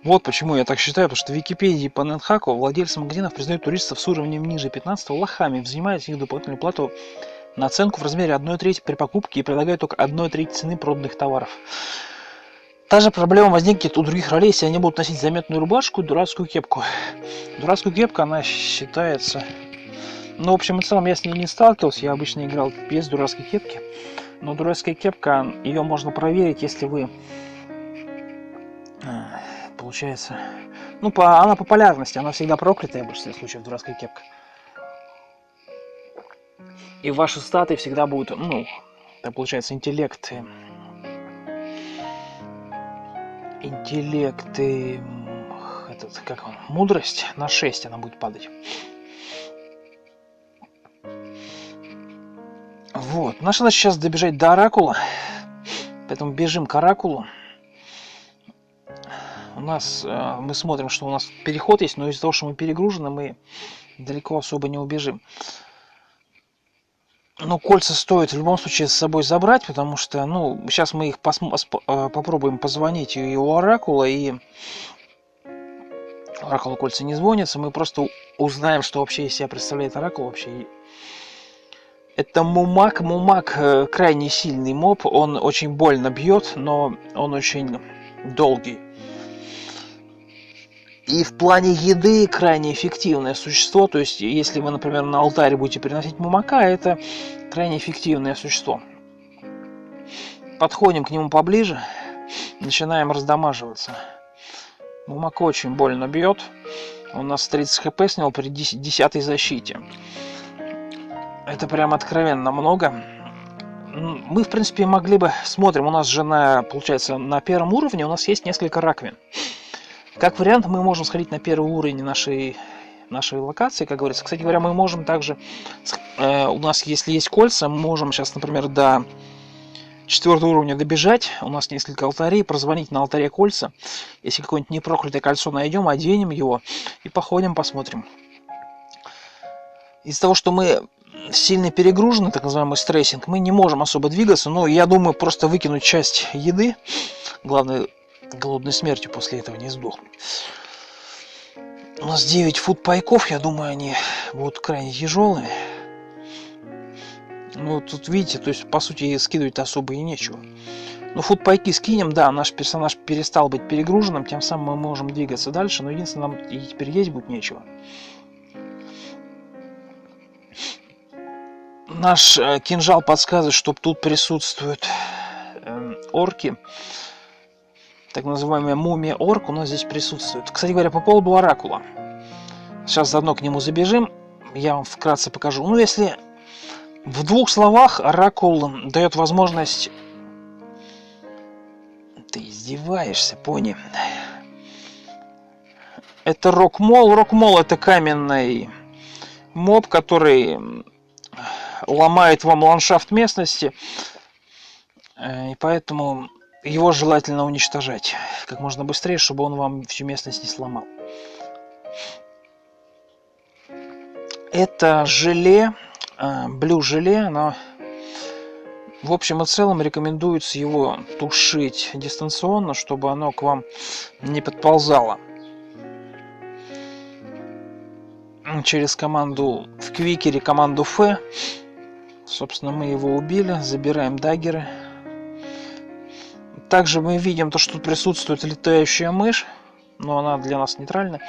Вот почему я так считаю, потому что в Википедии по NetHack владельцы магазинов признают туристов с уровнем ниже 15 лохами, взимая с них дополнительную плату наценку в размере 1/3 при покупке и предлагают только 1/3 цены проданных товаров. Та же проблема возникнет у других ролей, если они будут носить заметную рубашку и дурацкую кепку. Дурацкую кепку, она считается... Ну, в общем и целом, я с ней не сталкивался, я обычно играл без дурацкой кепки. Но дурацкая кепка, ее можно проверить, если вы... Получается... Ну, она по полярности, она всегда проклятая в большинстве случаев, дурацкая кепка. И ваши статы всегда будут, ну, это получается интеллект этот, как он, мудрость на 6 она будет падать. Вот, наша задача сейчас добежать до Оракула, поэтому бежим к Оракулу. У нас, мы смотрим, что у нас переход есть, но из-за того, что мы перегружены, мы далеко особо не убежим. Но кольца стоит в любом случае с собой забрать, потому что, ну, сейчас мы их попробуем позвонить и у Оракула, и Оракула кольца не звонится, мы просто узнаем, что вообще из себя представляет Оракул вообще. Это Мумак. Мумак крайне сильный моб, он очень больно бьет, но он очень долгий. И в плане еды крайне эффективное существо, то есть если вы, например, на алтарь будете приносить Мумака, это крайне эффективное существо. Подходим к нему поближе, начинаем раздамаживаться. Мумак очень больно бьет, у нас 30 хп с него при 10 защите. Это прям откровенно много. Мы, в принципе, могли бы... Смотрим, у нас же, получается, на первом уровне у нас есть несколько раковин. Как вариант, мы можем сходить на первый уровень нашей локации, как говорится. Кстати говоря, мы можем также... у нас, если есть кольца, мы можем сейчас, например, до 4 уровня добежать. У нас несколько алтарей, прозвонить на алтаре кольца. Если какое-нибудь непроклятое кольцо найдем, оденем его и походим, посмотрим. Из-за того, что мы сильно перегружены, так называемый стрессинг, мы не можем особо двигаться. Но я думаю, просто выкинуть часть еды. Главное... голодной смертью после этого не сдохнуть. У нас 9 фудпайков, я думаю, они будут крайне тяжелые. Ну, тут видите, то есть, по сути, скидывать особо и нечего. Ну, фудпайки скинем, да, наш персонаж перестал быть перегруженным, тем самым мы можем двигаться дальше, но единственное, нам и теперь есть будет нечего. Наш кинжал подсказывает, что тут присутствуют орки. Так называемая мумия-орк у нас здесь присутствует. Кстати говоря, по поводу Оракула. Сейчас заодно к нему забежим. Я вам вкратце покажу. Ну, если в 2 словах, Оракул дает возможность... Ты издеваешься, пони. Это Рокмол. Рокмол — это каменный моб, который ломает вам ландшафт местности. И поэтому... его желательно уничтожать как можно быстрее, чтобы он вам всю местность не сломал. Это желе, блю-желе, но в общем и целом рекомендуется его тушить дистанционно, чтобы оно к вам не подползало. Через команду в квикере, команду F. Собственно, мы его убили, забираем даггеры. Также мы видим то, что тут присутствует летающая мышь, но она для нас нейтральна.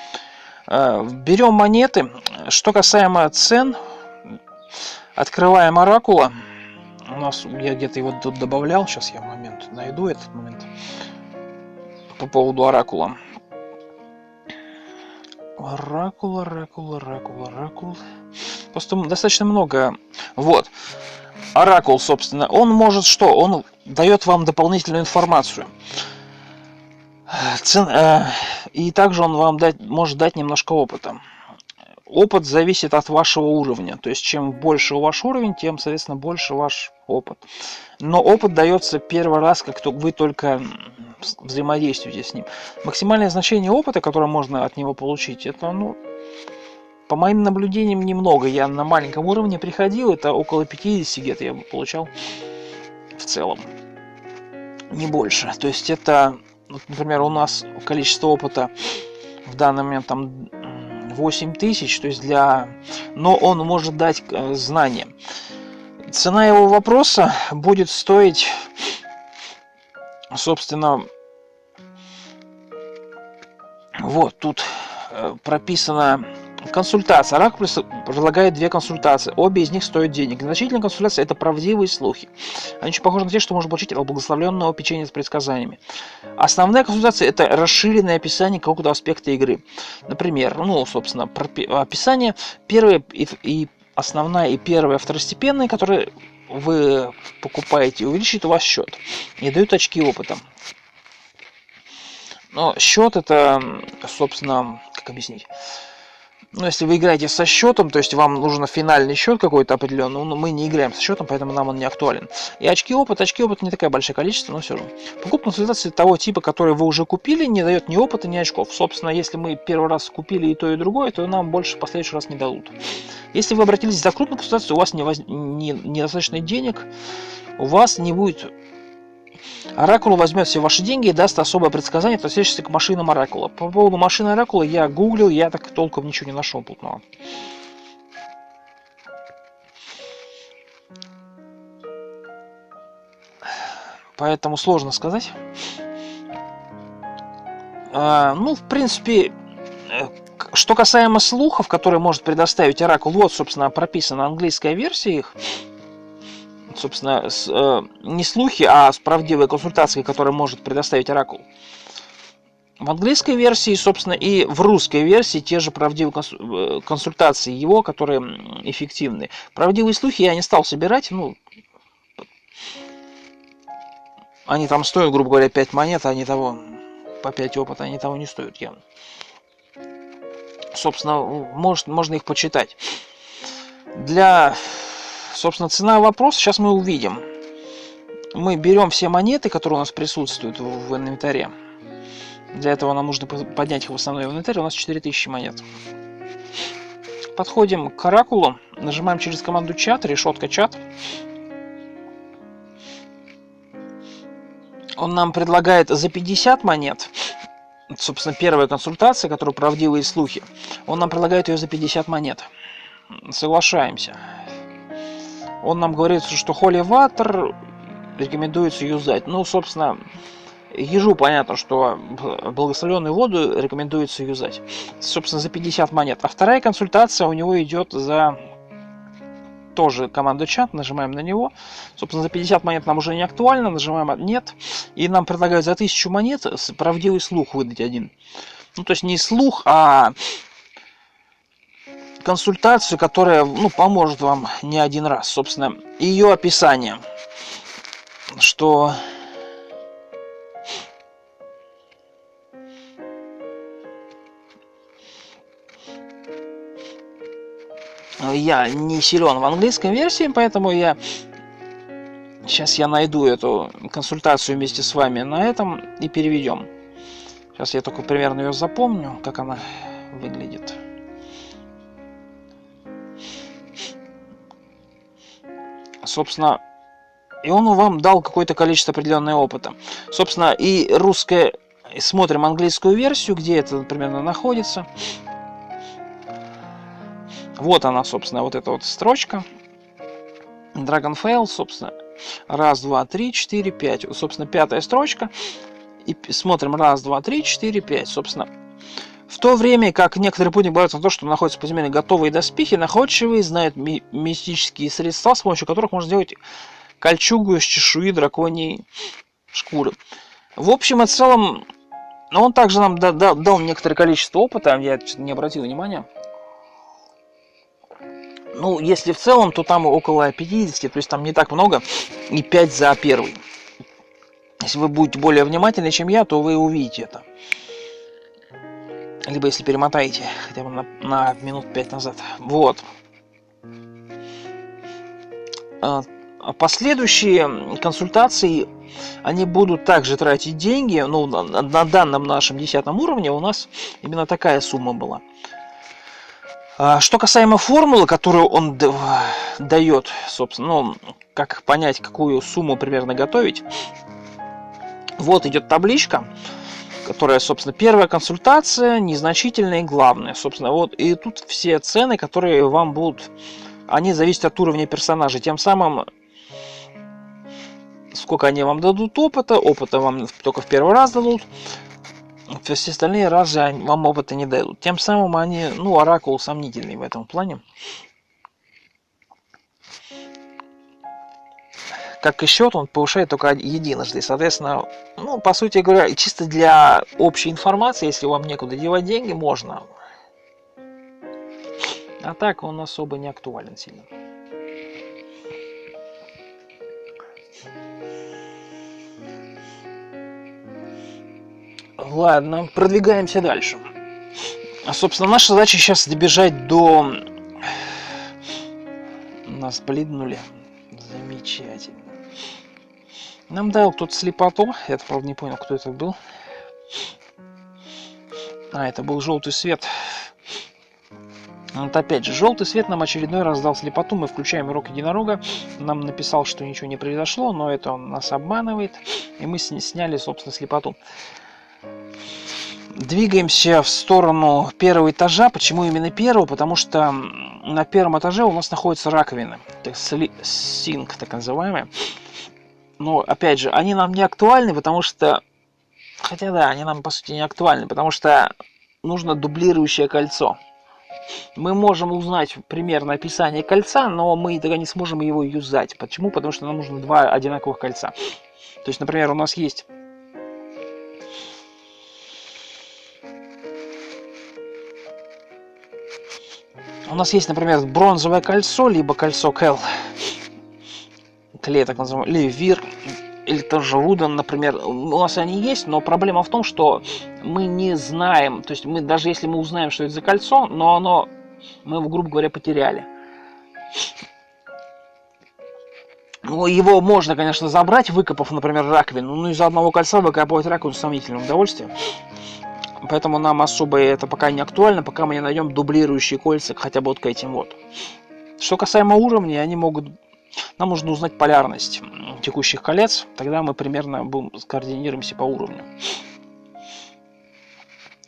Берем монеты. Что касаемо цен, открываем Оракула. У нас, я где-то его тут добавлял, сейчас я момент найду этот момент. По поводу Оракула. Оракул. Просто достаточно много. Вот. Оракул, собственно, он может что? Он дает вам дополнительную информацию. И также он вам может дать немножко опыта. Опыт зависит от вашего уровня. То есть, чем больше ваш уровень, тем, соответственно, больше ваш опыт. Но опыт дается первый раз, как вы только взаимодействуете с ним. Максимальное значение опыта, которое можно от него получить, это, ну, по моим наблюдениям, немного. Я на маленьком уровне приходил, это около 50 где-то я бы получал в целом. Не больше. То есть это Вот, например, у нас количество опыта в данный момент там 8000, то есть но он может дать знания. Цена его вопроса будет стоить, собственно, вот тут прописано консультация. Оракул предлагает 2 консультации. Обе из них стоят денег. Значительная консультация – это правдивые слухи. Они очень похожи на те, что можно получить от благословленного печенья с предсказаниями. Основная консультация – это расширенное описание какого-то аспекта игры. Например, собственно, описание первое и основная и первая второстепенная, которые вы покупаете, увеличит у вас счет и дают очки опыта. Но счет это, собственно, как объяснить? Если вы играете со счетом, то есть вам нужен финальный счет какой-то определенный, но мы не играем со счетом, поэтому нам он не актуален. И очки опыта не такое большое количество, но все же. Покупка консультации того типа, который вы уже купили, не дает ни опыта, ни очков. Собственно, если мы первый раз купили и то, и другое, то нам больше в последующий раз не дадут. Если вы обратились за крупную консультацию, у вас недостаточно денег, у вас не будет... Оракул возьмет все ваши деньги и даст особое предсказание, относящееся к машинам Оракула. По поводу машины Оракула я гуглил, я так толком ничего не нашел путного. Поэтому сложно сказать. В принципе, что касаемо слухов, которые может предоставить Оракул, вот, собственно, прописана английская версия их. Собственно, не слухи, а правдивые консультации, которые может предоставить Оракул. В английской версии, собственно, и в русской версии те же правдивые консультации его, которые эффективны. Правдивые слухи я не стал собирать, они там стоят, грубо говоря, 5 монет, а они того, по 5 опыта, они того не стоят явно. Собственно, можно их почитать. Собственно, цена вопроса сейчас мы увидим. Мы берем все монеты, которые у нас присутствуют в инвентаре. Для этого нам нужно поднять их в основной инвентарь. У нас 4000 монет. Подходим к Оракулу. Нажимаем через команду чат, решетка чат. Он нам предлагает за 50 монет. Собственно, первая консультация, которая правдивые слухи. Он нам предлагает ее за 50 монет. Соглашаемся. Он нам говорит, что Holy Water рекомендуется юзать. Собственно, ежу понятно, что благословенную воду рекомендуется юзать. Собственно, за 50 монет. А вторая консультация у него идет за тоже команду чат. Нажимаем на него. Собственно, за 50 монет нам уже не актуально. Нажимаем нет. И нам предлагают за 1000 монет правдивый слух выдать один. То есть не слух, а... консультацию, которая поможет вам не один раз. Собственно, ее описание, что я не силен в английской версии, поэтому сейчас я найду эту консультацию вместе с вами на этом и переведем. Сейчас я только примерно ее запомню, как она выглядит. Собственно, и он вам дал какое-то количество определенного опыта. Собственно, и русская... Смотрим английскую версию, где это примерно находится. Вот она, собственно, вот эта вот строчка. Dragonfell, собственно. 1, 2, 3, 4, 5. Собственно, 5-я строчка. И смотрим 1, 2, 3, 4, 5. Собственно, в то время как некоторые путники говорят на то, что находятся в подземелье готовые доспехи, находчивые знают мистические средства, с помощью которых можно сделать кольчугу из чешуи драконьей шкуры. В общем и целом, он также нам дал некоторое количество опыта, я не обратил внимания. Если в целом, то там около 50, то есть там не так много, и 5 за первый. Если вы будете более внимательны, чем я, то вы увидите это. Либо если перемотаете хотя бы на минут 5 назад. Вот. Последующие консультации, они будут также тратить деньги. На данном нашем 10 уровне у нас именно такая сумма была. Что касаемо формулы, которую он дает, собственно, как понять, какую сумму примерно готовить. Вот идет табличка, которая, собственно, первая консультация, незначительная и главная. Собственно, вот и тут все цены, которые вам будут, они зависят от уровня персонажа. Тем самым, сколько они вам дадут опыта вам только в первый раз дадут, все остальные разы вам опыта не дадут. Тем самым они, оракул сомнительный в этом плане. Как и счет, он повышает только единожды. Соответственно, по сути говоря, чисто для общей информации, если вам некуда девать деньги, можно. А так он особо не актуален сильно. Ладно, продвигаемся дальше. Собственно, наша задача сейчас добежать до... Нас блиднули. Замечательно. Нам дал кто-то слепоту. Я, правда, не понял, кто это был. Это был желтый свет. Вот опять же, желтый свет нам очередной раз дал слепоту. Мы включаем урок единорога. Нам написал, что ничего не произошло, но это он нас обманывает. И мы сняли, собственно, слепоту. Двигаемся в сторону первого этажа. Почему именно первого? Потому что на первом этаже у нас находятся раковины. Синк, так называемые. Но, опять же, они нам не актуальны, потому что... Хотя да, они нам, по сути, не актуальны, потому что нужно дублирующее кольцо. Мы можем узнать примерно описание кольца, но мы тогда не сможем его юзать. Почему? Потому что нам нужно два одинаковых кольца. То есть, например, у нас есть... например, бронзовое кольцо, либо кольцо Клей, так называемый, или Вир, или тоже Вуден, например. У нас они есть, но проблема в том, что мы не знаем, то есть мы даже если мы узнаем, что это за кольцо, но мы его, грубо говоря, потеряли. Его можно, конечно, забрать, выкопав, например, раковину, но из-за одного кольца выкапывать раковину с сомнительным удовольствием. Поэтому нам особо это пока не актуально, пока мы не найдем дублирующие кольца хотя бы вот к этим вот. Что касаемо уровней, нам нужно узнать полярность текущих колец, тогда мы примерно скоординируемся по уровню.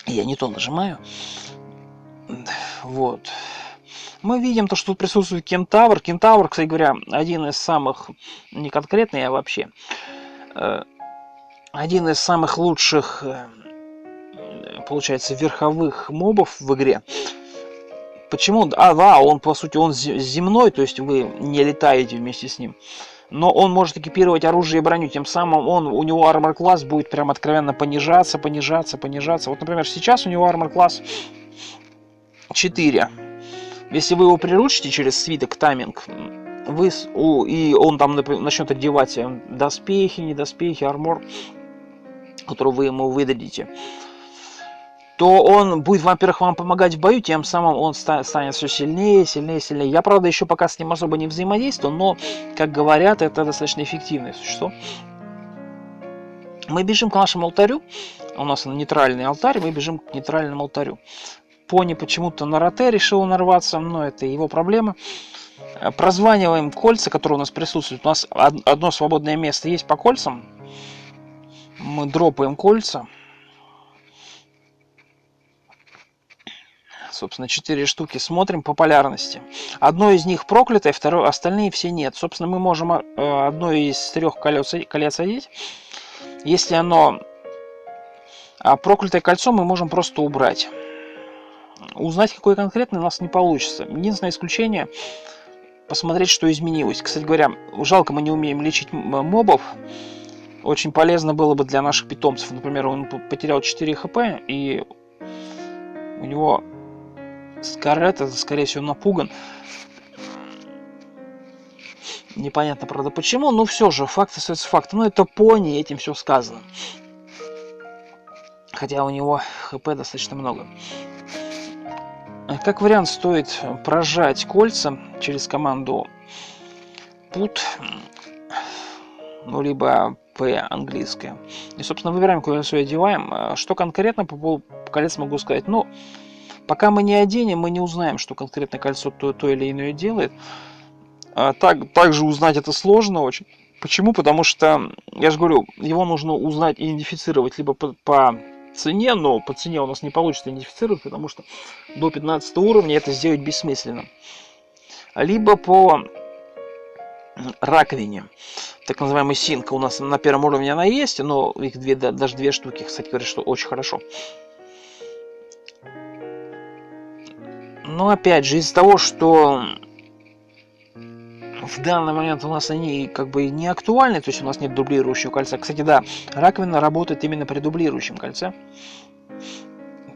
Я не то нажимаю. Вот. Мы видим то, что тут присутствует кентавр. Кентавр, кстати говоря, один из самых, не конкретный, а вообще, один из самых лучших, получается, верховых мобов в игре. Почему? Он, по сути, он земной, то есть вы не летаете вместе с ним. Но он может экипировать оружие и броню, тем самым у него армор класс будет прям откровенно понижаться. Вот, например, сейчас у него армор класс 4. Если вы его приручите через свиток тайминг, и он там начнет одевать доспехи, недоспехи, армор, который вы ему выдадите, то он будет, во-первых, вам помогать в бою, тем самым он станет все сильнее. Я, правда, еще пока с ним особо не взаимодействую, но, как говорят, это достаточно эффективное существо. Мы бежим к нашему алтарю. У нас нейтральный алтарь, мы бежим к нейтральному алтарю. Пони почему-то на роте решил нарваться, но это его проблема. Прозваниваем кольца, которые у нас присутствуют. У нас одно свободное место есть по кольцам. Мы дропаем кольца. Собственно, 4 штуки. Смотрим по полярности. Одно из них проклятое, остальные все нет. Собственно, мы можем одно из 3 колец одеть. Если оно проклятое кольцо, мы можем просто убрать. Узнать, какое конкретно, у нас не получится. Единственное исключение — посмотреть, что изменилось. Кстати говоря, жалко, мы не умеем лечить мобов. Очень полезно было бы для наших питомцев. Например, он потерял 4 хп, и у него Скарлетт, скорее всего, напуган. Непонятно, правда, почему, но все же, факт остается фактом. Это пони, этим все сказано. Хотя у него хп достаточно много. Как вариант, стоит прожать кольца через команду put, либо P английская. И, собственно, выбираем, куда все одеваем. Что конкретно по колец могу сказать? Пока мы не оденем, мы не узнаем, что конкретно кольцо то или иное делает. Также узнать это сложно очень. Почему? Потому что, я же говорю, его нужно узнать и идентифицировать либо по цене, но по цене у нас не получится идентифицировать, потому что до 15 уровня это сделать бессмысленно. Либо по раковине, так называемый синк. У нас на первом уровне она есть, но их даже две штуки, кстати, говорят, что очень хорошо. Но опять же, из-за того, что в данный момент у нас они как бы не актуальны, то есть у нас нет дублирующего кольца. Кстати, да, раковина работает именно при дублирующем кольце.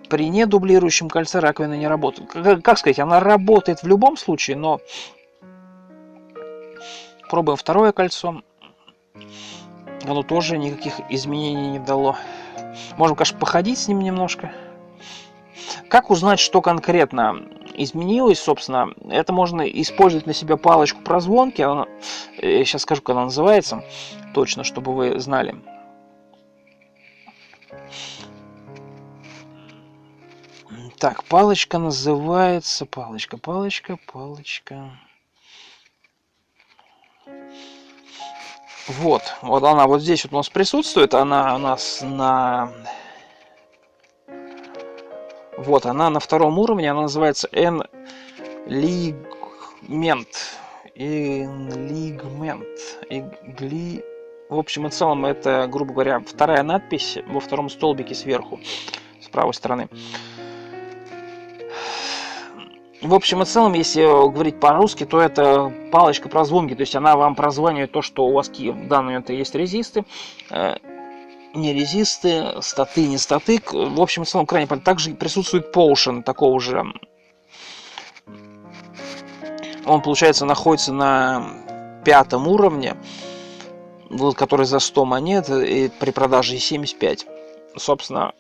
При недублирующем кольце раковина не работает. Как сказать, она работает в любом случае, но пробуем второе кольцо. Оно тоже никаких изменений не дало. Можем, конечно, походить с ним немножко. Как узнать, что конкретно изменилось, собственно? Это можно использовать на себя палочку прозвонки. Я сейчас скажу, как она называется, точно, чтобы вы знали. Так, палочка называется... Палочка. Вот она вот здесь вот у нас присутствует. Она у нас на... Вот она на втором уровне. Она называется Enligment. В общем и целом, это, грубо говоря, вторая надпись во втором столбике сверху, с правой стороны. В общем и целом, если говорить по-русски, то это палочка прозвонки. То есть она вам прозванивает то, что у вас в данный момент есть резисты, не резисты, статы, не статы. В общем и целом, крайне понятно. Также присутствует potion такого же. Он, получается, находится на 5 уровне, который за 100 монет, и при продаже 75. Собственно,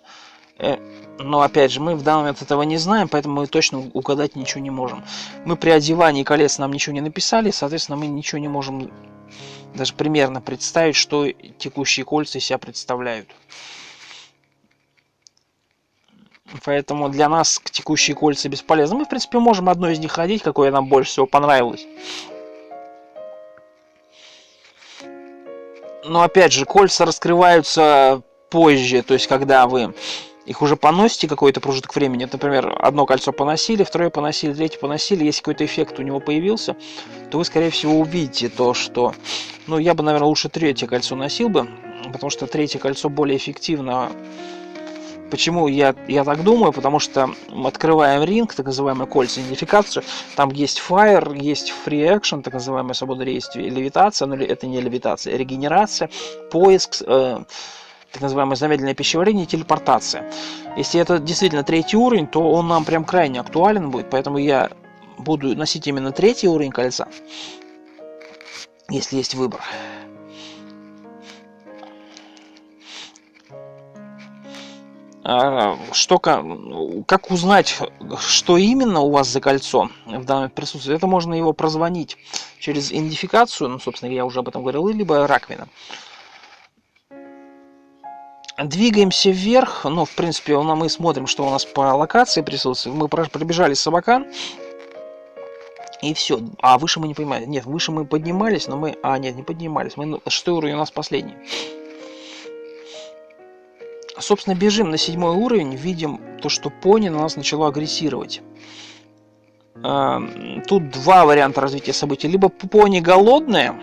но опять же, мы в данный момент этого не знаем, поэтому мы точно угадать ничего не можем. Мы при одевании колец нам ничего не написали, соответственно, мы ничего не можем даже примерно представить, что текущие кольца из себя представляют. Поэтому для нас текущие кольца бесполезны. Мы, в принципе, можем одно из них ходить, какое нам больше всего понравилось. Но опять же, кольца раскрываются позже, то есть когда вы их уже поносите какой-то промежуток времени. Например, одно кольцо поносили, второе поносили, третье поносили. Если какой-то эффект у него появился, то вы, скорее всего, увидите то, что... Ну, я бы, наверное, лучше третье кольцо носил бы, потому что третье кольцо более эффективно. Почему я так думаю? Потому что мы открываем ринг, так называемые кольца идентификацию. Там есть Fire, есть Free Action, так называемая свобода действия, левитация, но это не левитация, регенерация, поиск, так называемое замедленное пищеварение и телепортация. Если это действительно третий уровень, то он нам прям крайне актуален будет, поэтому я буду носить именно третий уровень кольца, если есть выбор. Как узнать, что именно у вас за кольцо в данном присутствии? Это можно его прозвонить через идентификацию, ну, собственно, я уже об этом говорил, либо раковина. Двигаемся вверх, ну, в принципе, мы смотрим, что у нас по локации присутствует. Мы пробежали собака, и все. А выше мы не понимали. Нет, выше мы поднимались, но мы... нет, не поднимались. 6 уровень у нас последний. Собственно, бежим на 7 уровень, видим то, что пони на нас начало агрессировать. Тут два варианта развития событий. Либо пони голодные.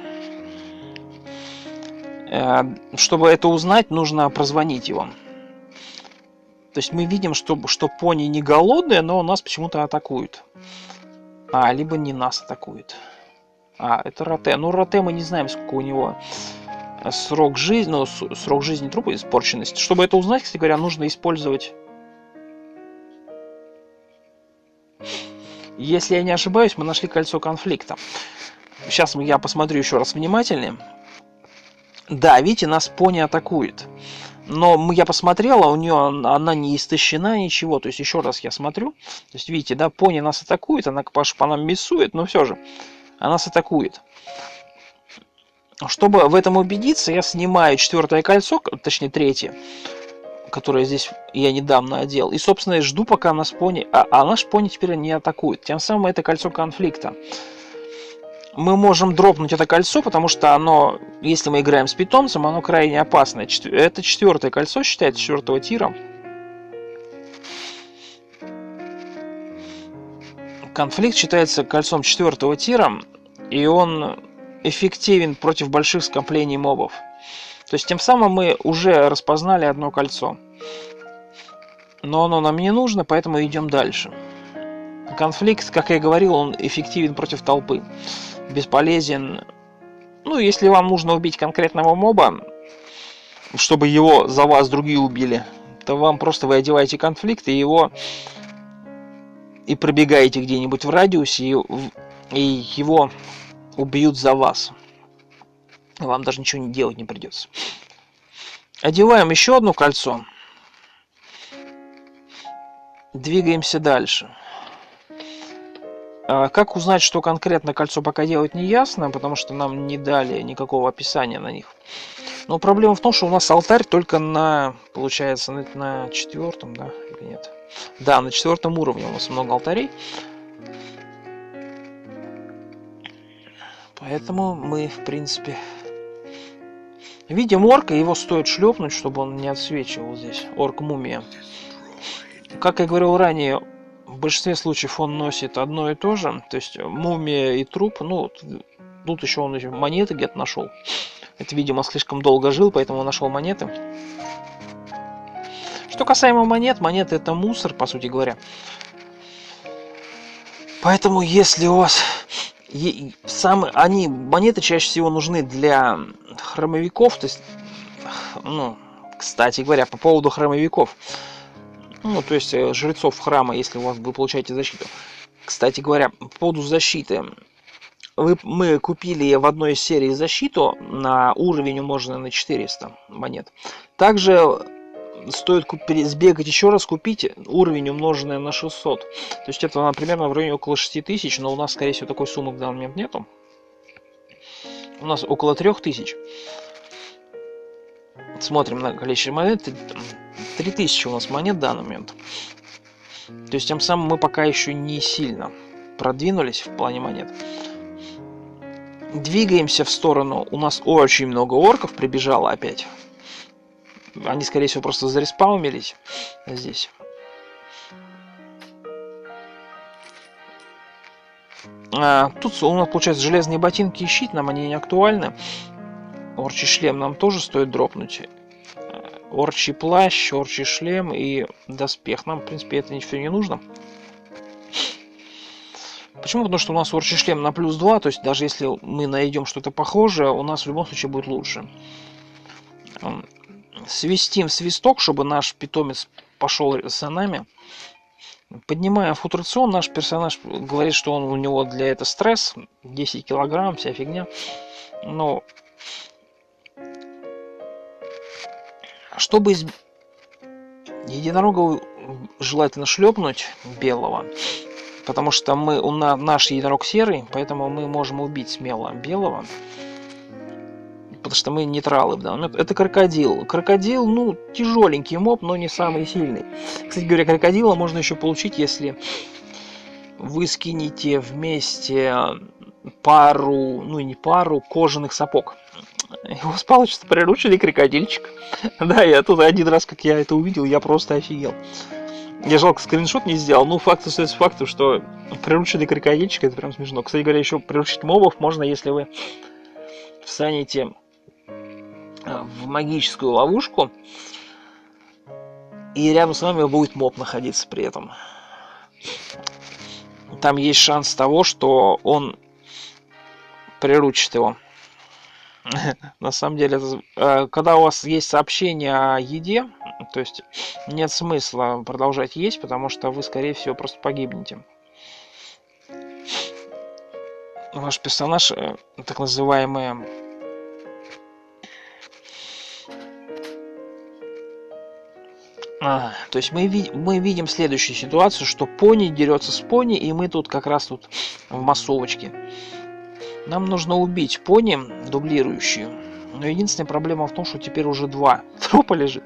Чтобы это узнать, нужно прозвонить его. То есть мы видим, что пони не голодные, но нас почему-то атакуют. Либо не нас атакуют. Это роте. Ну, роте мы не знаем, сколько у него срок жизни, срок жизни трупа, испорченность. Чтобы это узнать, кстати говоря, нужно использовать... Если я не ошибаюсь, мы нашли кольцо конфликта. Сейчас я посмотрю еще раз внимательнее. Да, видите, нас пони атакует. Но я посмотрела, у нее она не истощена, ничего. То есть еще раз я смотрю. То есть видите, да, пони нас атакует, она по нам мясует, но все же она нас атакует. Чтобы в этом убедиться, я снимаю 4-е кольцо, точнее 3-е, которое здесь я недавно одел. И, собственно, жду, пока нас пони... наш пони теперь не атакует. Тем самым это кольцо конфликта. мы можем дропнуть это кольцо, потому что оно, если мы играем с питомцем, оно крайне опасное. Это 4-е кольцо считается 4-го тира. Конфликт считается кольцом 4-го тира, и он эффективен против больших скоплений мобов. То есть тем самым мы уже распознали одно кольцо. Но оно нам не нужно, поэтому идем дальше. Конфликт, как я и говорил, он эффективен против толпы. Бесполезен. Ну, если вам нужно убить конкретного моба, чтобы его за вас другие убили, то вам просто вы одеваете конфликт и его и пробегаете где-нибудь в радиусе, и его убьют за вас. Вам даже ничего не делать не придется. Одеваем еще одно кольцо. Двигаемся дальше. Как узнать, что конкретно кольцо пока делать не ясно, потому что нам не дали никакого описания на них. Но проблема в том, что у нас алтарь только на, получается, на 4-м, да, или нет? Да, на 4-м уровне у нас много алтарей. Поэтому мы, в принципе, видим орка, его стоит шлепнуть, чтобы он не отсвечивал здесь. Орк-мумия. Как я говорил ранее, в большинстве случаев он носит одно и то же. То есть мумия и труп. Ну, тут еще он монеты где-то нашел. Это, видимо, слишком долго жил, поэтому он нашел монеты. Что касаемо монет, монеты это мусор, по сути говоря. Поэтому, если у вас... монеты чаще всего нужны для храмовиков. То есть, ну, кстати говоря, по поводу храмовиков. Ну, то есть жрецов храма, если вы получаете защиту. Кстати говоря, по поводу защиты. Мы купили в одной из серий защиту. На уровень умноженный на 400 монет. Также стоит сбегать еще раз, купить уровень умноженный на 600. То есть это, примерно в районе около 6000. Но у нас, скорее всего, такой суммы в данный момент нету. У нас около 3000. Смотрим на количество монет. 3000 у нас монет в данный момент. То есть тем самым мы пока еще не сильно продвинулись в плане монет. Двигаемся в сторону. У нас очень много орков прибежало опять. Они, скорее всего, просто зареспаумились здесь. Тут у нас, получается, железные ботинки и щит. Нам они не актуальны. Орчий шлем нам тоже стоит дропнуть. Орчий плащ, орчий шлем и доспех. Нам, в принципе, это ничего не нужно. Почему? Потому что у нас орчий шлем на плюс 2. То есть даже если мы найдем что-то похожее, у нас в любом случае будет лучше. Свистим свисток, чтобы наш питомец пошел за нами. Поднимаем футрацион. Наш персонаж говорит, что у него для этого стресс. 10 килограмм, вся фигня. Но... Чтобы единорога желательно шлепнуть белого, потому что наш единорог серый, поэтому мы можем убить смело белого, потому что мы нейтралы в данном моменте. Это крокодил. Крокодил, ну, тяжеленький моб, но не самый сильный. Кстати говоря, крокодила можно еще получить, если вы скинете вместе пару, ну не пару, кожаных сапог. И у вас получится прирученный крокодильчик. Да, я тут один раз, как я это увидел, я просто офигел. Я жалко скриншот не сделал. Ну, факт остается фактом, что прирученный крокодильчик, это прям смешно. Кстати говоря, еще приручить мобов можно, если вы встанете в магическую ловушку, и рядом с вами будет моб находиться при этом. Там есть шанс того, что он приручит его. На самом деле, когда у вас есть сообщение о еде, то есть нет смысла продолжать есть, потому что вы, скорее всего, просто погибнете. Ваш персонаж, так называемый... То есть мы видим следующую ситуацию, что пони дерется с пони, и мы тут как раз тут в массовочке. Нам нужно убить пони, дублирующую. Но единственная проблема в том, что теперь уже 2 трупа лежит.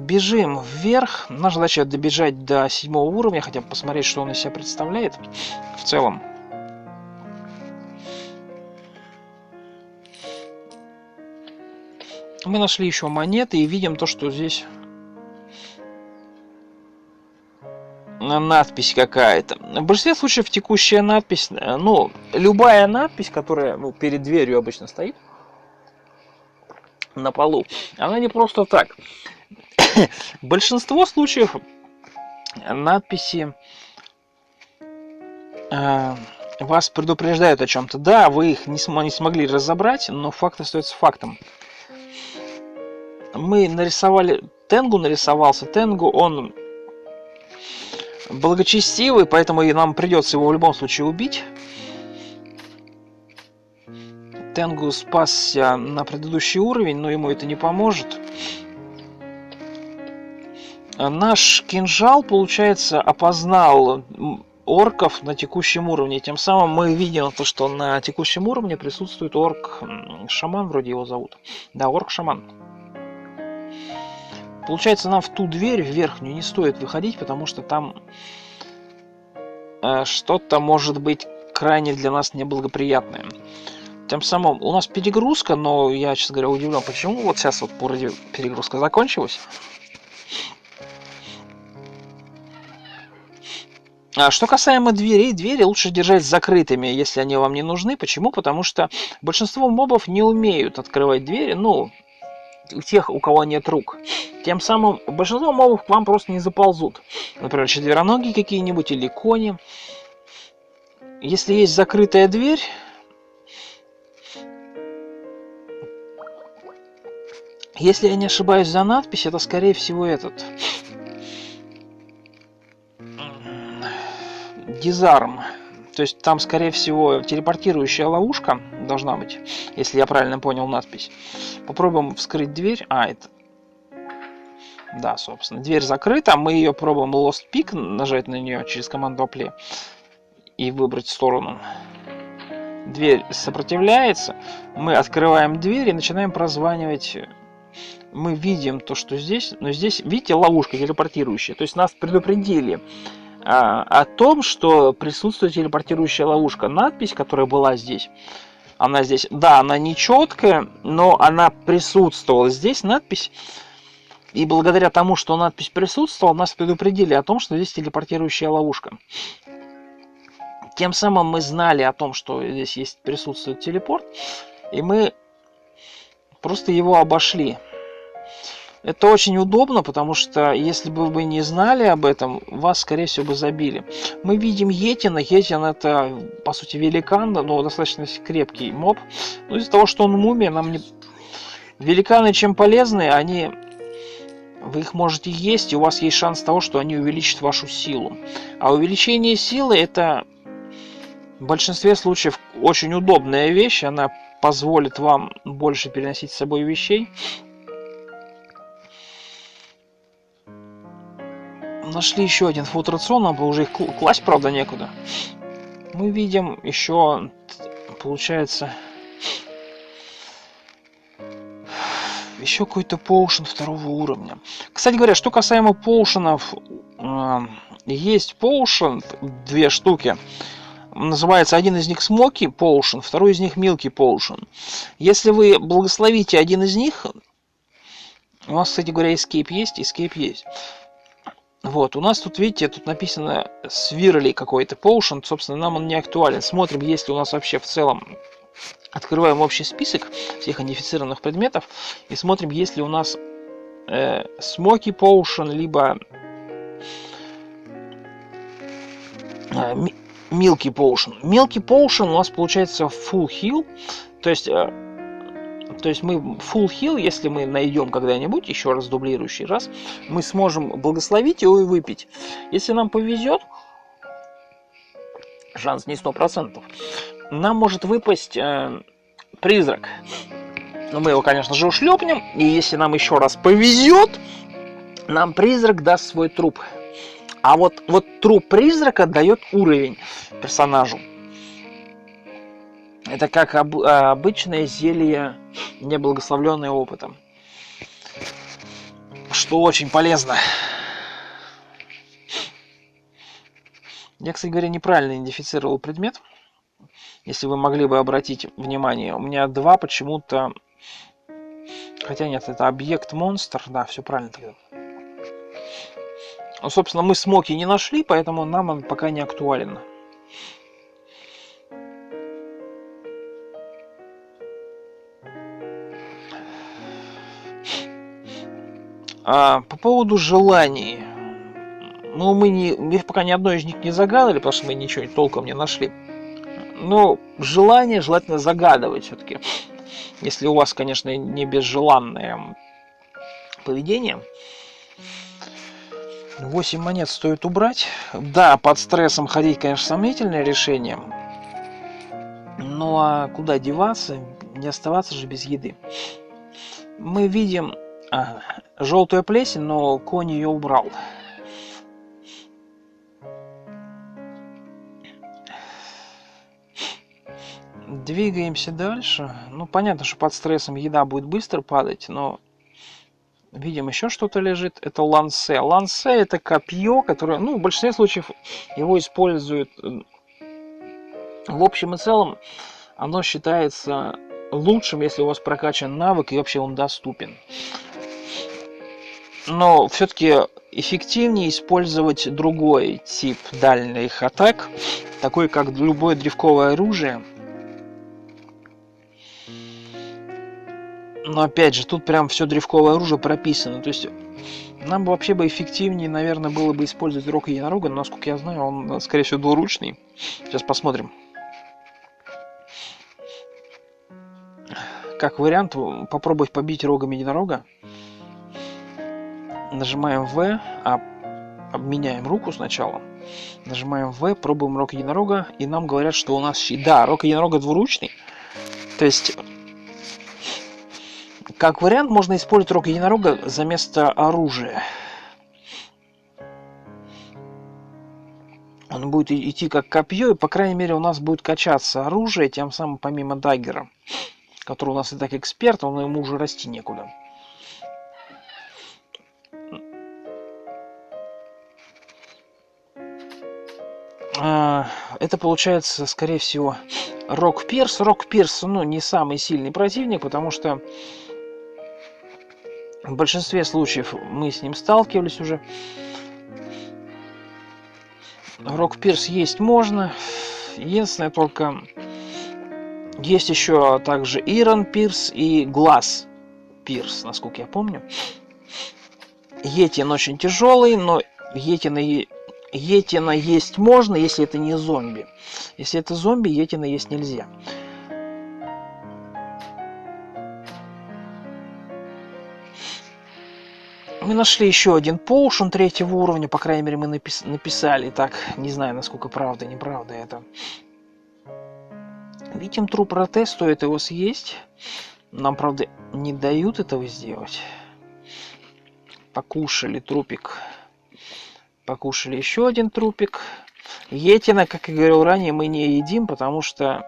Бежим вверх. Наша задача добежать до 7-го уровня, хотя бы посмотреть, что он из себя представляет в целом. Мы нашли еще монеты и видим то, что здесь надпись какая-то. В большинстве случаев текущая надпись, ну, любая надпись, которая перед дверью обычно стоит на полу, она не просто так. Большинство случаев надписи вас предупреждают о чем-то. Да, вы их не смогли разобрать, но факт остается фактом. Мы нарисовали... Тенгу нарисовался. Тенгу, он благочестивый, поэтому нам придется его в любом случае убить. Тенгу спасся на предыдущий уровень, но ему это не поможет. Наш кинжал, получается, опознал орков на текущем уровне. Тем самым мы видим то, что на текущем уровне присутствует орк-шаман, вроде его зовут. Да, орк-шаман. Получается, нам в ту дверь, в верхнюю, не стоит выходить, потому что там что-то может быть крайне для нас неблагоприятное. Тем самым у нас перегрузка, но я, честно говоря, удивлен, почему вот сейчас вот вроде перегрузка закончилась. Что касаемо дверей, двери лучше держать закрытыми, если они вам не нужны. Почему? Потому что большинство мобов не умеют открывать двери, ну, у тех, у кого нет рук. Тем самым большинство мобов к вам просто не заползут. Например, четвероногие какие-нибудь или кони. Если есть закрытая дверь, если я не ошибаюсь за надпись, это скорее всего этот... Дизарм. То есть там, скорее всего, телепортирующая ловушка должна быть, если я правильно понял надпись. Попробуем вскрыть дверь. Это... Да, собственно. Дверь закрыта. Мы ее пробуем Lost Pick, нажать на нее через команду Apply и выбрать сторону. Дверь сопротивляется. Мы открываем дверь и начинаем прозванивать. Мы видим то, что здесь... Но здесь, видите, ловушка телепортирующая. То есть нас предупредили о том, что присутствует телепортирующая ловушка. Надпись, которая была здесь, она здесь, да, она не четкая, но она присутствовала. Здесь надпись, и благодаря тому, что надпись присутствовала, нас предупредили о том, что здесь телепортирующая ловушка. Тем самым мы знали о том, что здесь присутствует телепорт, и мы просто его обошли. Это очень удобно, потому что если бы вы не знали об этом, вас, скорее всего, бы забили. Мы видим Йетина. Йетин — это, по сути, великан, но достаточно крепкий моб. Но из-за того, что он мумия, нам не... Великаны чем полезны, вы их можете есть, и у вас есть шанс того, что они увеличат вашу силу. А увеличение силы — это в большинстве случаев очень удобная вещь. Она позволит вам больше переносить с собой вещей. Нашли еще один фуд-рацион, нам бы уже их класть, правда, некуда. Мы видим еще, получается, еще какой-то поушен 2-го уровня. Кстати говоря, что касаемо поушенов, есть поушен, 2 штуки. Называется один из них Smoky Potion, второй из них Milky Potion. Если вы благословите один из них, у нас, кстати говоря, Escape есть. Вот, у нас тут, видите, тут написано Swirly какой-то Potion, собственно, нам он не актуален. Смотрим, есть ли у нас вообще в целом. Открываем общий список всех идентифицированных предметов и смотрим, есть ли у нас Smoky Potion, либо Milky Potion. Milky Potion у нас получается Full Heal, то есть мы Full Heal, если мы найдем когда-нибудь, еще раз дублирующий раз, мы сможем благословить его и выпить. Если нам повезет, шанс не 100%, нам может выпасть призрак. Но мы его, конечно же, ушлепнем, и если нам еще раз повезет, нам призрак даст свой труп. А вот труп призрака дает уровень персонажу. Это как обычное зелье, неблагословленное опытом. что очень полезно. Я, кстати говоря, неправильно идентифицировал предмет. Если вы могли бы обратить внимание, у меня 2 почему-то... Хотя нет, это объект-монстр. Да, все правильно тогда. Ну, собственно, мы смоки не нашли, поэтому нам он пока не актуален. По поводу желаний. Ну, мы пока ни одно из них не загадали, потому что мы ничего толком не нашли. Но желание желательно загадывать все-таки. Если у вас, конечно, не безжеланное поведение. 8 монет стоит убрать. Да, под стрессом ходить, конечно, сомнительное решение. Ну а куда деваться? Не оставаться же без еды. Мы видим желтую плесень, но конь ее убрал. Двигаемся дальше. Ну, понятно, что под стрессом еда будет быстро падать, но видим, еще что-то лежит. Это лансе. Лансе — это копье, которое, ну, в большинстве случаев его используют. В общем и целом, оно считается лучшим, если у вас прокачан навык и вообще он доступен. Но все-таки эффективнее использовать другой тип дальних атак, такой как любое древковое оружие. Но опять же, тут прям все древковое оружие прописано. То есть нам бы вообще эффективнее, наверное, было бы использовать рог единорога, но, насколько я знаю, он, скорее всего, двуручный. Сейчас посмотрим. Как вариант, попробовать побить рогом единорога. Нажимаем В, обменяем руку сначала. Нажимаем В, пробуем рог единорога, и нам говорят, что у нас щит. Да, рог единорога двуручный. То есть, как вариант, можно использовать рог единорога за место оружия. Он будет идти как копье, и, по крайней мере, у нас будет качаться оружие, тем самым помимо даггера, который у нас и так эксперт, ему уже расти некуда. Это получается, скорее всего, Рок Пирс. Рок Пирс, ну, не самый сильный противник, потому что в большинстве случаев мы с ним сталкивались уже. Рок Пирс есть можно. Единственное только... Есть еще также Ирон Пирс и Глаз Пирс, насколько я помню. Йетин очень тяжелый, но Йетина есть можно, если это не зомби. Если это зомби, Йетина есть нельзя. Мы нашли еще один поушен 3-го уровня, по крайней мере мы написали. Так, не знаю, насколько правда, неправда это. Видим труп роте, стоит его съесть. Нам, правда, не дают этого сделать. Покушали трупик. Покушали еще один трупик. Йетина, как и говорил ранее, мы не едим, потому что,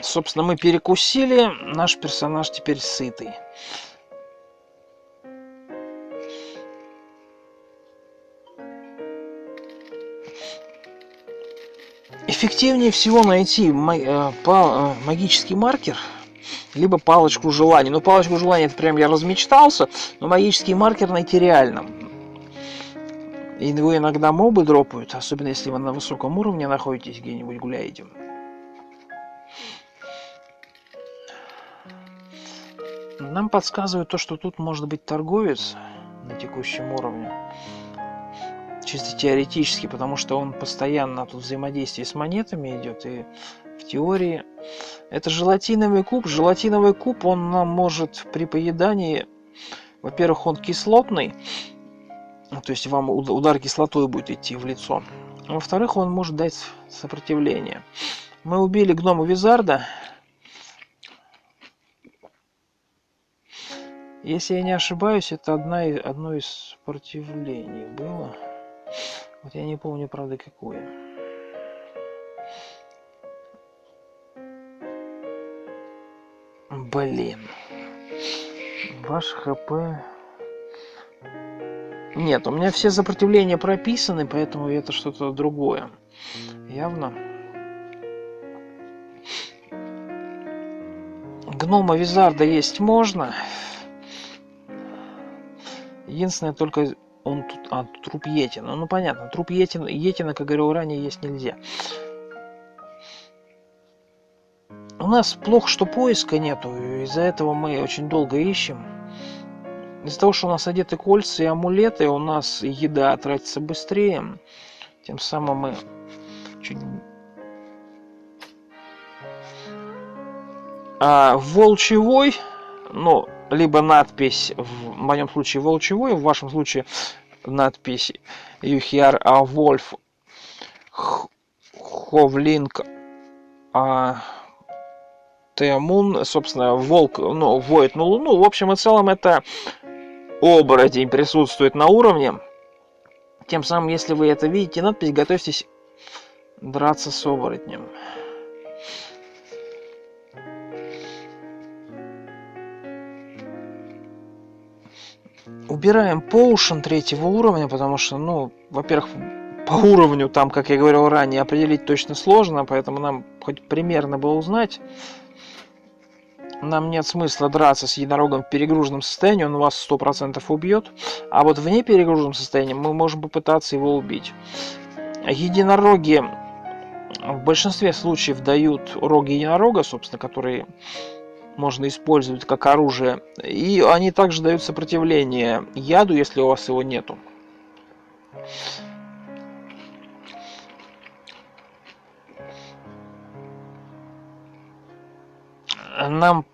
собственно, мы перекусили. Наш персонаж теперь сытый. Эффективнее всего найти магический маркер, либо палочку желаний. Ну, палочку желаний, это прям я размечтался, но магический маркер найти реально. И его иногда мобы дропают, особенно если вы на высоком уровне находитесь, где-нибудь гуляете. Нам подсказывает то, что тут может быть торговец на текущем уровне. Чисто теоретически, потому что он постоянно тут взаимодействие с монетами идет, и в теории это желатиновый куб. Желатиновый куб, он нам может при поедании, во-первых, он кислотный, то есть вам удар кислотой будет идти в лицо. Во-вторых, он может дать сопротивление. Мы убили гнома Визарда. Если я не ошибаюсь, это одно из сопротивлений было. Вот я не помню, правда, какое. Блин. Ваш ХП... Нет, у меня все сопротивления прописаны, поэтому это что-то другое. Явно. Гнома Визарда есть можно. Единственное, только он тут... тут труп Йетина. Ну, понятно, труп Йетина, как говорил ранее, есть нельзя. У нас плохо, что поиска нету. Из-за этого мы очень долго ищем. Из-за того, что у нас одеты кольца и амулеты, у нас еда тратится быстрее. Тем самым мы чуть... волчевой, ну, либо надпись, в моем случае волчевой, в вашем случае надпись Юхиар Вольф Ховлинг Теамун, собственно, волк, ну, воет на луну. В общем и целом, это оборотень присутствует на уровне. Тем самым, если вы это видите, надпись, готовьтесь драться с оборотнем. Убираем Potion 3-го уровня, потому что, ну, во-первых, по уровню там, как я говорил ранее, определить точно сложно, поэтому нам хоть примерно бы узнать. Нам нет смысла драться с единорогом в перегруженном состоянии, он вас 100% убьет. А вот в неперегруженном состоянии мы можем попытаться его убить. Единороги в большинстве случаев дают роги единорога, собственно, которые можно использовать как оружие. И они также дают сопротивление яду, если у вас его нету. Нам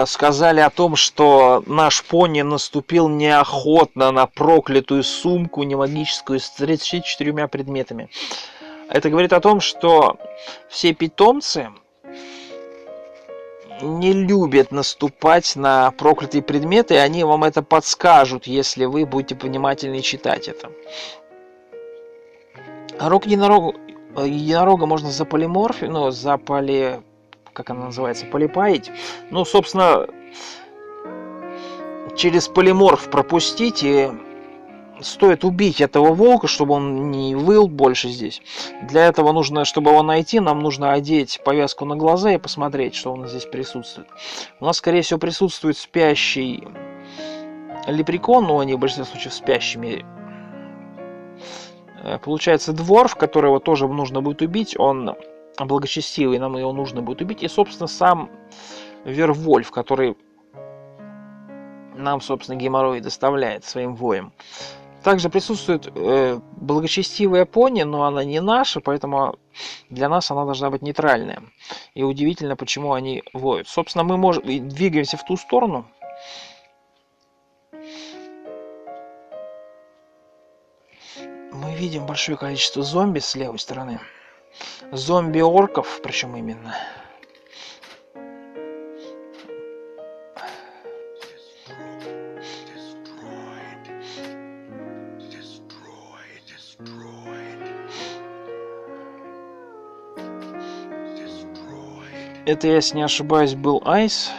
сказали о том, что наш пони наступил неохотно на проклятую сумку немагическую с 34 предметами. Это говорит о том, что все питомцы не любят наступать на проклятые предметы, и они вам это подскажут, если вы будете внимательнее читать это. Рог единорога можно заполиморфить, ну, как она называется, полипаить. Ну, собственно, через полиморф пропустить, и стоит убить этого волка, чтобы он не выл больше здесь. Для этого нужно, чтобы его найти, нам нужно одеть повязку на глаза и посмотреть, что у нас здесь присутствует. У нас, скорее всего, присутствует спящий лепрекон, но они в большинстве случаев спящими. Получается дворф, которого тоже нужно будет убить, он благочестивый, нам его нужно будет убить. И, собственно, сам Вервольф, который нам, собственно, геморрой доставляет своим воем. Также присутствует благочестивая пони, но она не наша, поэтому для нас она должна быть нейтральная. И удивительно, почему они воют. Собственно, мы двигаемся в ту сторону. Мы видим большое количество зомби с левой стороны. Зомби-орков, причем именно. Это, если не ошибаюсь, был Айс.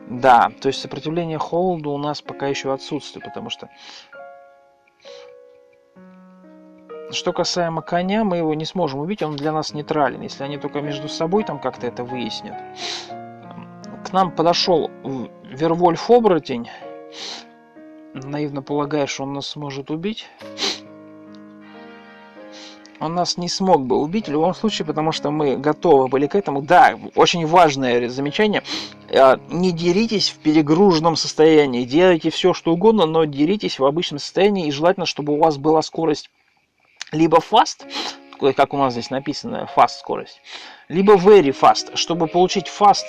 Да, то есть сопротивление холоду у нас пока еще отсутствует, потому что... Что касаемо коня, мы его не сможем убить, он для нас нейтрален, если они только между собой там как-то это выяснят. К нам подошел Вервольф-оборотень, наивно полагая, что он нас сможет убить. Он нас не смог бы убить в любом случае, потому что мы готовы были к этому. Да, очень важное замечание. Не деритесь в перегруженном состоянии. Делайте все, что угодно, но деритесь в обычном состоянии. И желательно, чтобы у вас была скорость либо fast, как у нас здесь написано, fast скорость, либо very fast. Чтобы получить fast,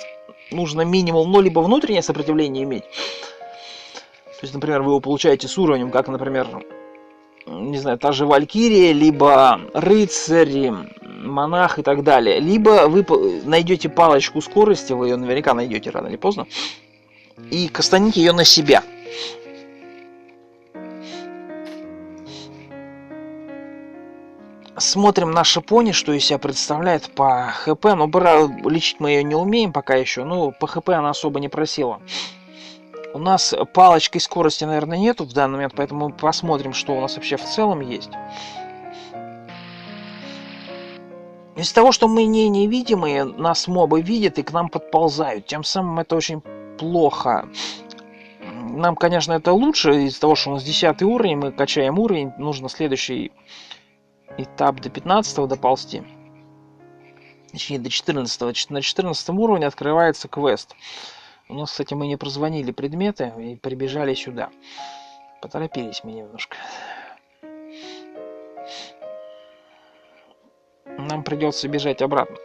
нужно минимум, ну, либо внутреннее сопротивление иметь. То есть, например, вы его получаете с уровнем, как, например, не знаю, та же Валькирия, либо рыцарь, монах и так далее. Либо вы найдете палочку скорости, вы ее наверняка найдете рано или поздно, и кастаните ее на себя. Смотрим наша пони, что из себя представляет по ХП. Но лечить мы ее не умеем пока еще. Ну, по ХП она особо не просила. У нас палочкой скорости, наверное, нету в данный момент, поэтому мы посмотрим, что у нас вообще в целом есть. Из-за того, что мы не невидимые, нас мобы видят и к нам подползают. Тем самым это очень плохо. Нам, конечно, это лучше, из-за того, что у нас 10 уровень, мы качаем уровень, нужно следующий этап до 15 доползти. Точнее, до 14. На 14 уровне открывается квест. У нас, кстати, мы не прозвонили предметы и прибежали сюда. Поторопились мы немножко. Нам придется бежать обратно.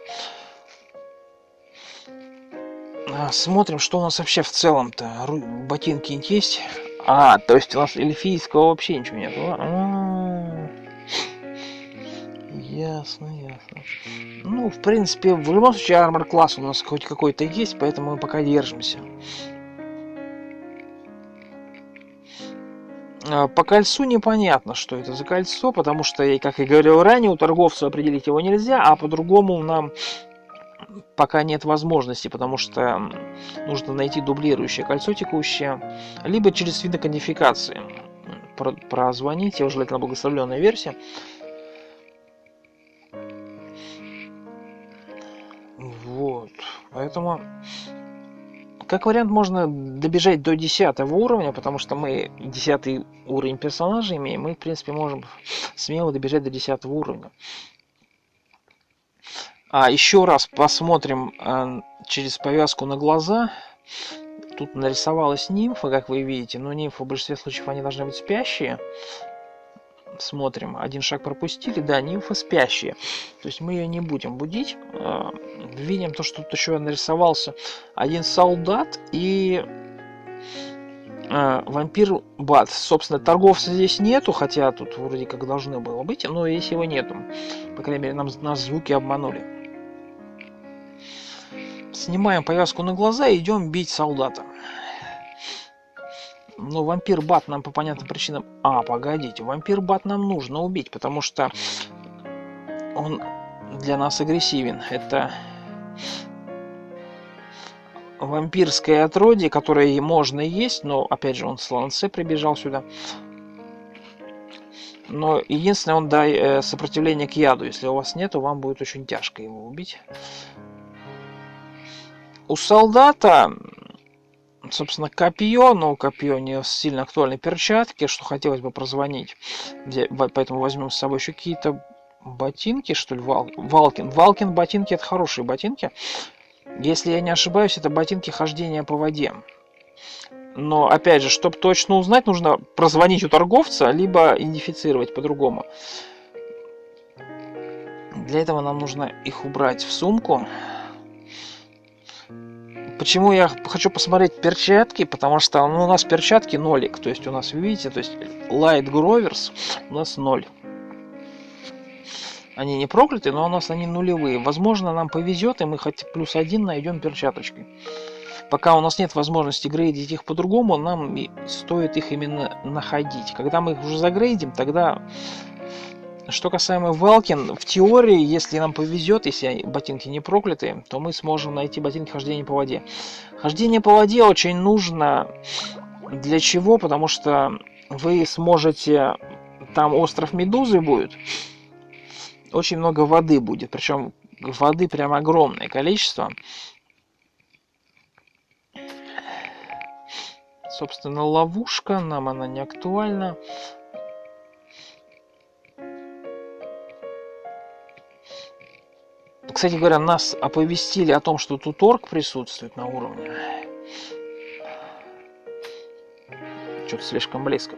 Смотрим, что у нас вообще в целом-то. Ботинки есть? То есть у нас эльфийского вообще ничего нет. Ясно, ясно. Ну, в принципе, в любом случае, армор класс у нас хоть какой-то есть, поэтому мы пока держимся. По кольцу непонятно, что это за кольцо, потому что, как я говорил ранее, у торговца определить его нельзя, а по-другому нам пока нет возможности, потому что нужно найти дублирующее кольцо текущее, либо через виды кодификации. Прозвонить, я уже желательно благословленная версия. Вот, поэтому, как вариант, можно добежать до 10 уровня, потому что мы 10 уровень персонажа имеем, мы, в принципе, можем смело добежать до 10 уровня. Еще раз посмотрим через повязку на глаза. Тут нарисовалась нимфа, как вы видите, но нимфы в большинстве случаев они должны быть спящие. Смотрим, один шаг пропустили, да, нимфа спящая. То есть мы ее не будем будить. Видим то, что тут еще нарисовался один солдат и вампир Бат. Собственно, торговца здесь нету, хотя тут вроде как должно было быть, но здесь его нету. По крайней мере, нас звуки обманули. Снимаем повязку на глаза и идем бить солдата. Но вампир Бат нам по понятным причинам... погодите, вампир Бат нам нужно убить, потому что он для нас агрессивен. Это вампирское отродье, которое можно есть, но, опять же, он с ланце прибежал сюда. Но единственное, он дает сопротивление к яду. Если у вас нет, то вам будет очень тяжко его убить. У солдата... собственно, копье, но копье не сильно актуальны, перчатки, что хотелось бы прозвонить. Поэтому возьмем с собой еще какие-то ботинки, что ли, Валкин. Валкин ботинки — это хорошие ботинки. Если я не ошибаюсь, это ботинки хождения по воде. Но, опять же, чтобы точно узнать, нужно прозвонить у торговца, либо идентифицировать по-другому. Для этого нам нужно их убрать в сумку. Почему я хочу посмотреть перчатки? Потому что у нас перчатки нолик. То есть у нас, видите, то есть Light Grovers у нас 0. Они не прокляты, но у нас они нулевые. Возможно, нам повезет, и мы хоть +1 найдем перчаточкой. Пока у нас нет возможности грейдить их по-другому, нам стоит их именно находить. Когда мы их уже загрейдим, тогда... Что касаемо Валкин, в теории, если нам повезет, если ботинки не проклятые, то мы сможем найти ботинки хождения по воде. Хождение по воде очень нужно для чего? Потому что вы сможете... Там остров Медузы будет. Очень много воды будет. Причем воды прям огромное количество. Собственно, ловушка. Нам она не актуальна. Кстати говоря, нас оповестили о том, что тут орк присутствует на уровне. Что-то слишком близко.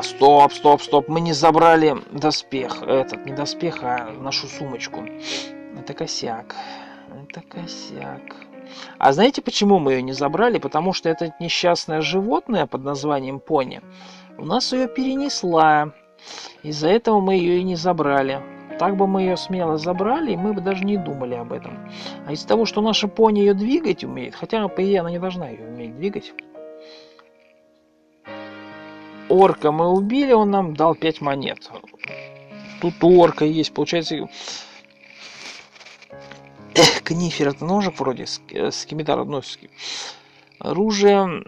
Стоп. Мы не забрали доспех. Не доспех, а нашу сумочку. Это косяк. А знаете, почему мы ее не забрали? Потому что это несчастное животное под названием пони у нас ее перенесла. Из-за этого мы ее и не забрали. Так бы мы ее смело забрали, и мы бы даже не думали об этом. А из-за того, что наша пони ее двигать умеет, хотя, по идее, она не должна ее уметь двигать. Орка мы убили, он нам дал 5 монет. Тут орка есть, получается... Книфер — это ножик вроде, скимитар, ну, оружие,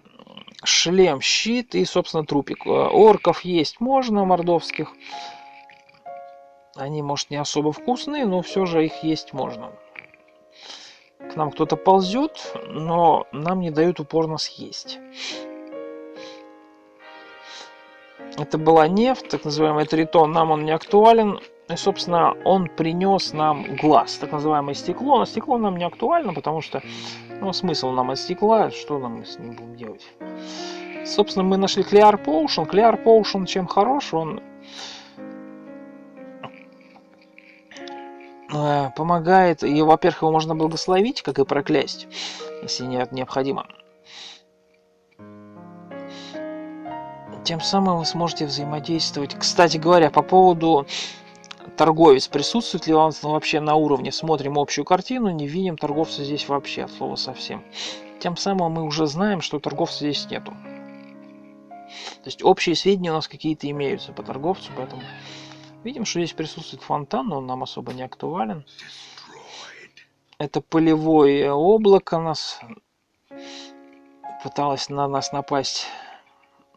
шлем, щит и, собственно, трупик. Орков есть можно, мордовских. Они, может, не особо вкусные, но все же их есть можно. К нам кто-то ползет, но нам не дают упорно съесть. Это была нефть, так называемый тритон. Нам он не актуален. И, собственно, он принес нам глаз, так называемое стекло. Но стекло нам не актуально, потому что, ну, смысл нам от стекла, что нам с ним будем делать? Собственно, мы нашли Clear Potion. Clear Potion чем хорош? Он помогает, и, во-первых, его можно благословить, как и проклясть, если нет необходимо. Тем самым вы сможете взаимодействовать. Кстати говоря, по поводу торговец, присутствует ли он вообще на уровне? Смотрим общую картину, не видим торговца здесь вообще, от слова совсем. Тем самым мы уже знаем, что торговца здесь нету. То есть общие сведения у нас какие-то имеются по торговцу, поэтому видим, что здесь присутствует фонтан, но он нам особо не актуален. Это полевое облако нас пыталось на нас напасть.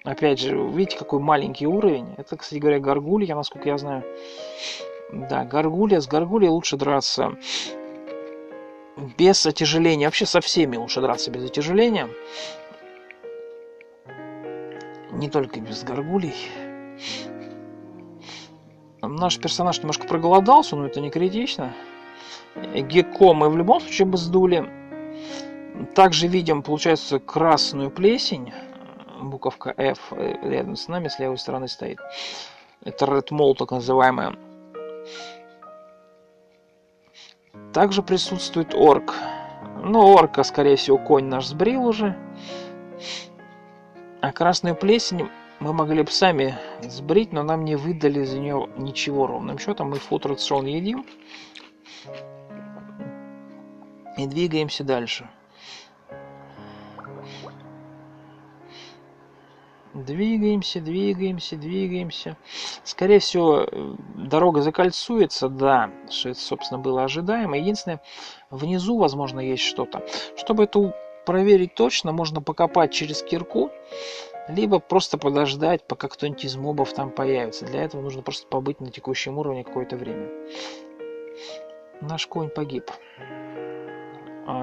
Опять же, видите, какой маленький уровень. Это, кстати говоря, горгулья, насколько я знаю. Да, горгулья. С горгульей лучше драться без отяжеления. Вообще со всеми лучше драться без отяжеления. Не только без горгулей. Наш персонаж немножко проголодался, но это не критично. Гекко мы в любом случае бы сдули. Также видим, получается, красную плесень. Буковка F рядом с нами, с левой стороны стоит. Это Red Mole, так называемая. Также присутствует орк. Ну, орка, скорее всего, конь наш сбрил уже. А красную плесень мы могли бы сами сбрить, но нам не выдали за нее ничего ровным счетом. Мы фуд-рацион едим. И двигаемся дальше. Двигаемся, двигаемся, двигаемся. Скорее всего, дорога закольцуется, да, что это, собственно, было ожидаемо. Единственное, внизу, возможно, есть что-то. Чтобы это проверить точно, можно покопать через кирку, либо просто подождать, пока кто-нибудь из мобов там появится. Для этого нужно просто побыть на текущем уровне какое-то время. Наш конь погиб.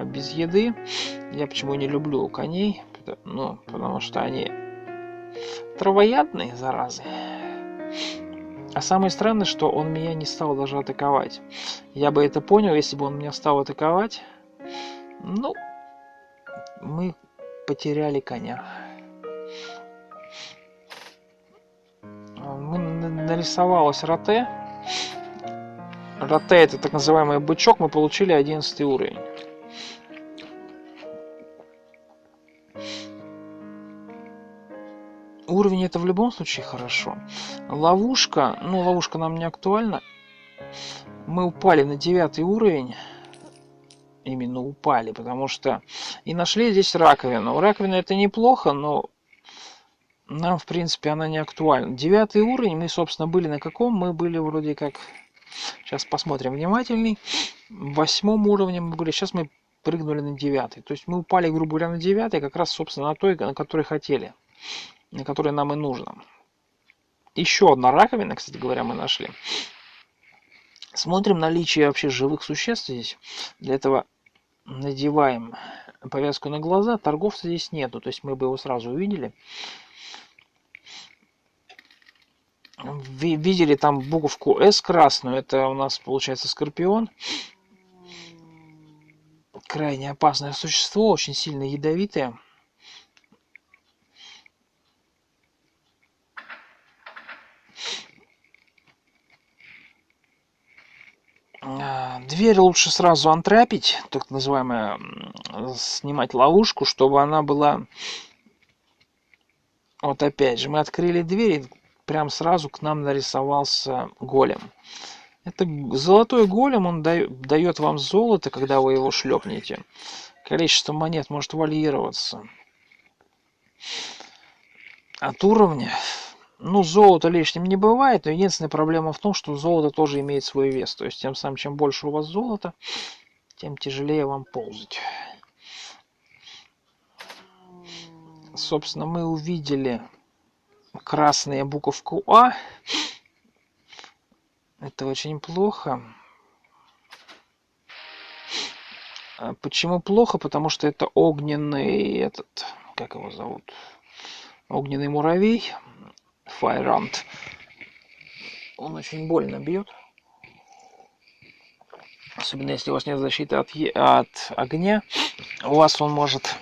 Без еды. Я почему не люблю коней? Ну, потому что они травоядные, заразы. А самое странное, что он меня не стал даже атаковать. Я бы это понял, если бы он меня стал атаковать. Ну, мы потеряли коня. Нарисовалась роте. Роте — это так называемый бычок. Мы получили 11 уровень. Уровень это в любом случае хорошо. Ловушка. Ну, ловушка нам не актуальна. Мы упали на 9 уровень. Именно упали, потому что... И нашли здесь раковину. Раковина это неплохо, но... Нам, в принципе, она не актуальна. 9 уровень. Мы, собственно, были на каком? Мы были вроде как... Сейчас посмотрим внимательней. 8 уровне мы были. Сейчас мы прыгнули на 9. То есть мы упали, грубо говоря, на 9, как раз, собственно, на той, на которой хотели. На которой нам и нужно. Еще одна раковина, кстати говоря, мы нашли. Смотрим наличие вообще живых существ здесь. Для этого надеваем повязку на глаза. Торговца здесь нету, то есть мы бы его сразу увидели. Видели там буковку S красную. Это у нас получается скорпион. Крайне опасное существо, очень сильно ядовитое. Дверь лучше сразу антрапить, так называемое, снимать ловушку, чтобы она была... Вот опять же, мы открыли дверь, и прям сразу к нам нарисовался голем. Это золотой голем, он дает вам золото, когда вы его шлепнете. Количество монет может варьироваться от уровня. Ну, золото лишним не бывает, но единственная проблема в том, что золото тоже имеет свой вес. То есть, тем самым, чем больше у вас золота, тем тяжелее вам ползать. Собственно, мы увидели красная буковку А. Это очень плохо. Почему плохо? Потому что это огненный как его зовут? Огненный муравей. Fire Ant. Он очень больно бьет. Особенно если у вас нет защиты от огня. У вас он может...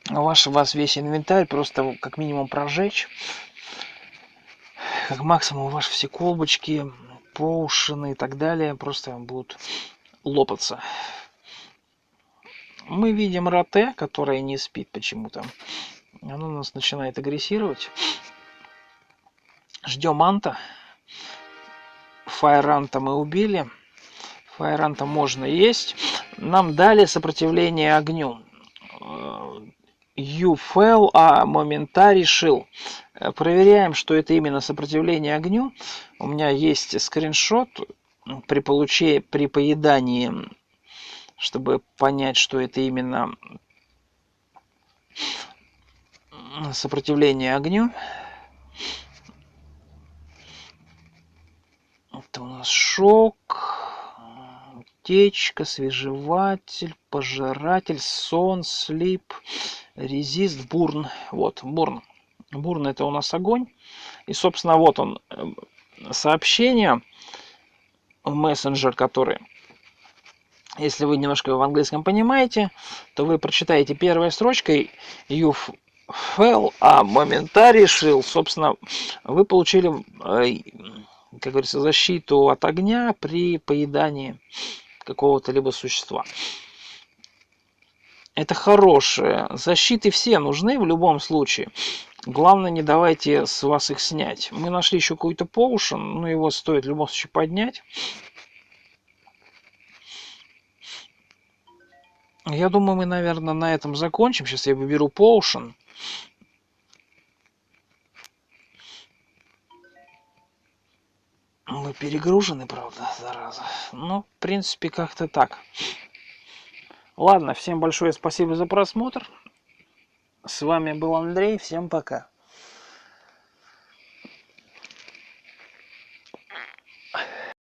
вас весь инвентарь просто как минимум прожечь. Как максимум ваши все колбочки, поушены и так далее просто будут лопаться. Мы видим роте, которая не спит почему-то. Оно нас начинает агрессировать. Ждем анта. Файранта мы убили. Файранта можно есть. Нам дали сопротивление огню. You fell, а момента решил. Проверяем, что это именно сопротивление огню. У меня есть скриншот при поедании, чтобы понять, что это именно сопротивление огню. Это у нас шок, утечка, свежеватель, пожиратель, сон, слип, резист, бурн. Вот, бурн. Бурн — это у нас огонь. И, собственно, вот он, сообщение в мессенджер, который, если вы немножко в английском понимаете, то вы прочитаете первой строчкой you fell, а момента решил. Собственно, вы получили, как говорится, защиту от огня при поедании какого-то либо существа. Это хорошее. Защиты все нужны в любом случае. Главное, не давайте с вас их снять. Мы нашли еще какой-то поушен, но его стоит в любом случае поднять. Я думаю, мы, наверное, на этом закончим. Сейчас я выберу поушен. Мы перегружены, правда, зараза. Ну, в принципе, как-то так. Ладно, всем большое спасибо за просмотр. С вами был Андрей. Всем пока.